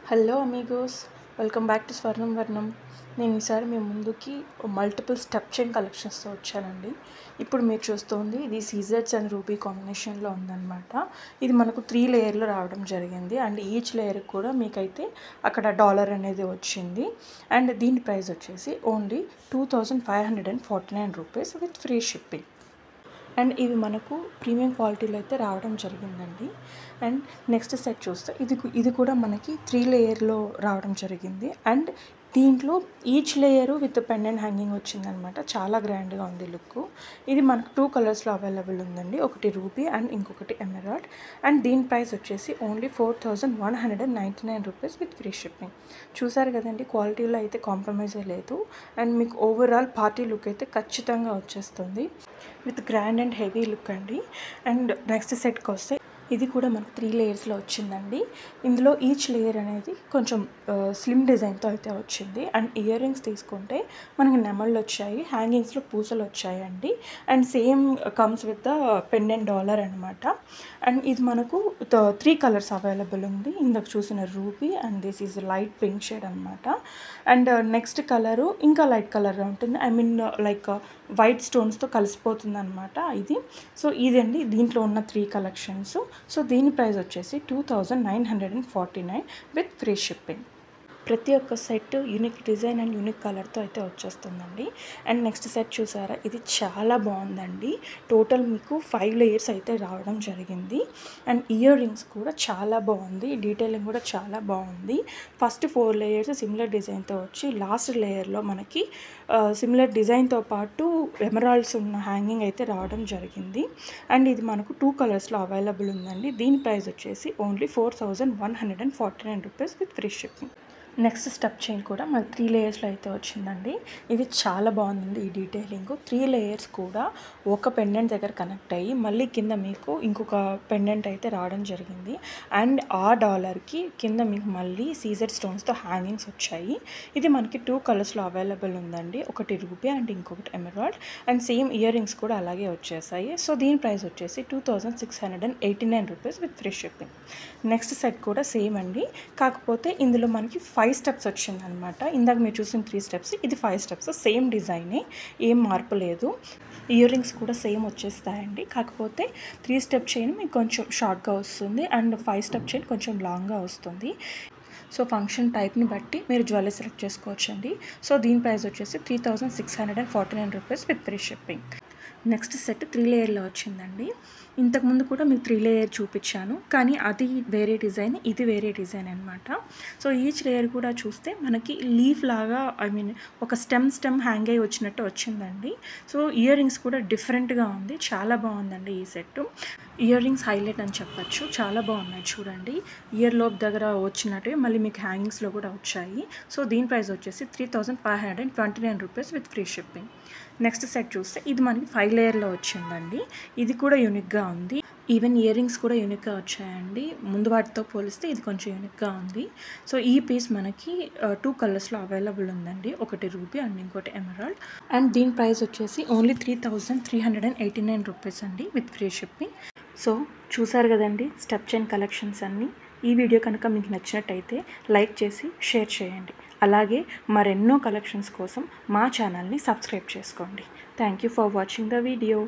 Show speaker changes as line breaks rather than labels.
Hello Amigos, welcome back to స్వర్ణం వర్ణం. నేను ఈసారి మీ ముందుకి మల్టిపుల్ స్టెప్ చైన్ కలెక్షన్స్తో వచ్చానండి. ఇప్పుడు మీరు చూస్తుంది ఇది సీజర్స్ అండ్ రూబీ కాంబినేషన్లో ఉందన్నమాట. ఇది మనకు 3 లేయర్లో రావడం జరిగింది అండ్ ఈచ్ లేయర్ కూడా మీకైతే అక్కడ డాలర్ అనేది వచ్చింది. అండ్ దీని ప్రైస్ వచ్చేసి only 2549 rupees with free shipping. And ఇవి మనకు ప్రీమియం క్వాలిటీలో అయితే రావడం జరిగిందండి. అండ్ నెక్స్ట్ సెట్ చూస్తే ఇది కూడా మనకి 3 లేయర్లో రావడం జరిగింది. అండ్ దీంట్లో each layer with pendant hanging వచ్చిందనమాట. చాలా గ్రాండ్గా ఉంది లుక్. ఇది మనకు 2 కలర్స్లో అవైలబుల్ ఉందండి. ఒకటి రూబీ అండ్ ఇంకొకటి ఎమరాల్డ్. అండ్ దీని ప్రైస్ వచ్చేసి only 4199 rupees with free shipping. చూసారు కదండి, క్వాలిటీలో అయితే కాంప్రమైజ్ లేదు. అండ్ మీకు ఓవరాల్ పార్టీ లుక్ అయితే ఖచ్చితంగా వచ్చేస్తుంది with grand and heavy look అండి. అండ్ నెక్స్ట్ సెట్కి వస్తే ఇది కూడా మనకు 3 లేయర్స్లో వచ్చిందండి. ఇందులో ఈచ్ లేయర్ అనేది కొంచెం స్లిమ్ డిజైన్తో అయితే వచ్చింది. అండ్ ఇయర్ రింగ్స్ తీసుకుంటే మనకి నెమళ్ళు వచ్చాయి, హ్యాంగింగ్స్లో పూసలు వచ్చాయండి. And same comes with the pendant dollar అనమాట. అండ్ ఇది మనకు 3 కలర్స్ అవైలబుల్ ఉంది. ఇందాక చూసిన ruby and this is light pink shade అనమాట. అండ్ నెక్స్ట్ కలరు ఇంకా లైట్ కలర్గా ఉంటుంది. ఐ మీన్ లైక్ వైట్ స్టోన్స్తో కలిసిపోతుంది అనమాట ఇది. సో ఇదండి దీంట్లో ఉన్న 3 కలెక్షన్స్. సో దీని ప్రైస్ వచ్చేసి 2949 విత్ ఫ్రీ షిప్పింగ్. ప్రతి ఒక్క set unique design and unique కలర్తో అయితే వచ్చేస్తుందండి. అండ్ నెక్స్ట్ సెట్ చూసారా, ఇది చాలా బాగుందండి. టోటల్ మీకు 5 లేయర్స్ అయితే రావడం జరిగింది. అండ్ ఇయర్ రింగ్స్ కూడా చాలా బాగుంది, డీటెయిలింగ్ కూడా చాలా బాగుంది. ఫస్ట్ 4 లేయర్స్ సిమిలర్ డిజైన్తో వచ్చి లాస్ట్ లేయర్లో మనకి సిమిలర్ డిజైన్తో పాటు ఎమరాల్డ్స్ ఉన్న హ్యాంగింగ్ అయితే రావడం జరిగింది. అండ్ ఇది మనకు 2 కలర్స్లో అవైలబుల్ ఉందండి. దీని ప్రైస్ వచ్చేసి only 4149 rupees with free shipping. Next step chain కూడా మనకి 3 లేయర్స్లో అయితే వచ్చిందండి. ఇది చాలా బాగుందండి. ఈ డీటెయిలింగ్ 3 లేయర్స్ కూడా ఒక పెండెంట్ దగ్గర కనెక్ట్ అయ్యి మళ్ళీ కింద మీకు ఇంకొక పెండెంట్ అయితే రావడం జరిగింది. అండ్ ఆ డాలర్కి కింద మీకు మళ్ళీ సీజర్ స్టోన్స్తో హ్యాంగింగ్స్ వచ్చాయి. ఇది మనకి 2 కలర్స్లో అవైలబుల్ ఉందండి. ఒకటి రూబీ అండ్ ఇంకొకటి emerald. And same ear rings కూడా అలాగే వచ్చేసాయి. సో దీని ప్రైస్ వచ్చేసి 2689 rupees with free shipping. Next set కూడా సేమ్ అండి, కాకపోతే ఇందులో మనకి 5 స్టెప్స్ వచ్చిందనమాట. ఇందాక మీరు చూసిన 3 స్టెప్స్, ఇది 5 స్టెప్స్. సేమ్ డిజైనే, ఏం మార్పు లేదు. ఇయర్ రింగ్స్ కూడా సేమ్ వచ్చేస్తాయండి, కాకపోతే 3 స్టెప్ చైన్ మీకు కొంచెం షార్ట్గా వస్తుంది అండ్ 5 స్టెప్ చైన్ కొంచెం లాంగ్గా వస్తుంది. సో ఫంక్షన్ టైప్ని బట్టి మీరు జ్యువెలరీ సెలెక్ట్ చేసుకోవచ్చండి. సో దీని ప్రైస్ వచ్చేసి 3649 rupees with free shipping. Next set 3 లేయర్లో వచ్చిందండి. ఇంతకుముందు కూడా మీకు 3 లేయర్ చూపించాను, కానీ అది వేరే డిజైన్, ఇది వేరే డిజైన్ అనమాట. సో ఈచ్ లేయర్ కూడా చూస్తే మనకి లీఫ్ లాగా, ఐ మీన్ ఒక స్టెమ్ హ్యాంగ్ అయ్యి వచ్చినట్టు వచ్చిందండి. సో ఇయర్ రింగ్స్ కూడా డిఫరెంట్గా ఉంది, చాలా బాగుందండి ఈ సెట్. ఇయర్ రింగ్స్ హైలైట్ అని చెప్పచ్చు, చాలా బాగున్నాయి చూడండి. ఇయర్ లోప్ దగ్గర వచ్చినట్టు మళ్ళీ మీకు హ్యాంగింగ్స్లో కూడా వచ్చాయి. సో దీని ప్రైస్ వచ్చేసి 3529 rupees with free shipping. Next set చూస్తే ఇది మనకి 5 లేయర్లో వచ్చిందండి. ఇది కూడా యూనిక్గా ఉంది. ఈవెన్ ఇయర్ రింగ్స్ కూడా యూనిక్గా వచ్చాయండి. ముందు వాటితో పోలిస్తే ఇది కొంచెం యూనిక్గా ఉంది. సో ఈ పీస్ మనకి 2 కలర్స్లో అవైలబుల్ ఉందండి. ఒకటి రూబీ అండ్ ఇంకోటి ఎమరాల్డ్. అండ్ దీని ప్రైస్ వచ్చేసి ఓన్లీ 3389 రూపీస్ అండి విత్ ఫ్రీ షిప్పింగ్. సో చూసారు కదండి స్టెప్ చైన్ కలెక్షన్స్ అన్నీ. ఈ వీడియో కనుక మీకు నచ్చినట్టయితే లైక్ చేసి షేర్ చేయండి. అలాగే మరెన్నో కలెక్షన్స్ కోసం మా ఛానల్ని సబ్స్క్రైబ్ చేసుకోండి. Thank you for watching the video.